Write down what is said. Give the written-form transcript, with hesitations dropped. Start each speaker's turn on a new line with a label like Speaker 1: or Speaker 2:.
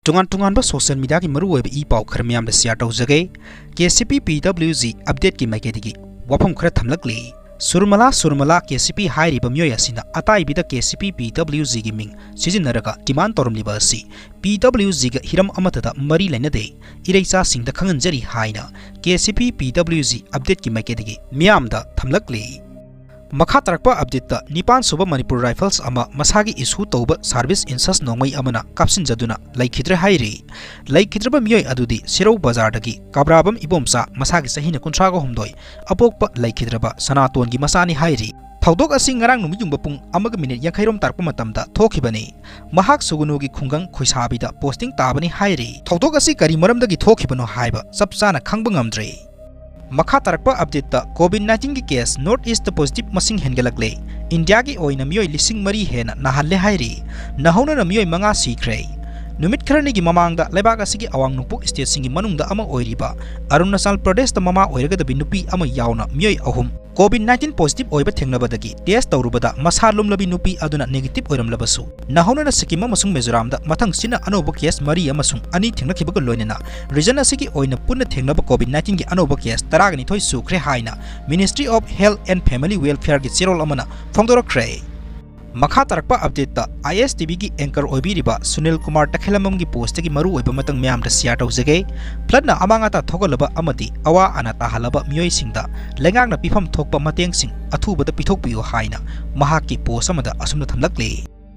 Speaker 1: Tungan social media ki maru web e-pau khar miyam da share tawjage KCP PWG update ki maikedi wafam khara thamlakli surmala KCP hairi bamyoy asina Ataibi da KCP PWG gi ming sijinaraga demand torumliba asi PWG ga hiram amata da mari leinade ireisa singda khanganjari haina KCP PWG update ki maikedi miyam da thamlakli Makha tarakpa update ta Nipan Suba Manipur Rifles ama masagi issue tauba service insas nongmai amana kapsin jaduna laikhidre hairi laikhidreba miyoi adudi Sirau Bazar dagi kabrabam ibomsa masagi sahina kuntraga humdoi apokpa laikhidreba sanaton gi masani hairi Thaudok asi ngarang numi jungba pung amaga minute Khoirom tarpa matamda thokibani mahak sugunu gi khungang khoisabi da posting tabani hairi Thaudok asi kari maram dagi thokibano haiba sapsana khangba ngamdre Makha tarakpa update ta COVID-19 ki case North East positive masing hengalakle India ki oina miyoi lising mari hena nahalle hairi nahona na miyoi manga sikre numit kharani gi mamangda lebak asigi awang nupuk state singi manungda ama oiriba Arunachal Pradesh ta mama oiraga da binupi ama yauna miyoi ahum COVID-19 positive oiba thengnabadagi test tawrubada masalum labi nupi aduna negative oiramlabasu nahona na Sikkim amasung Mizoram da mathang sina anoba case mari amasung ani thengnakibaga loinena region asigi oina punna thengnaba COVID-19 gi anoba case taragani thoi sukre haina Ministry of Health and Family Welfare gi chirol amana phongdorakre Makha tarakpa update ta ISTV ki anchor oibiriba Sunil Kumar Takhelamam gi post gi maru oiba matang myam da share tawjage platna amanga ta thogalaba amati awa anata halaba miyoi singda lengang na pifam thokpa mateng sing athuba da pithok piyo haina mahak ki post amada asumna thamlakle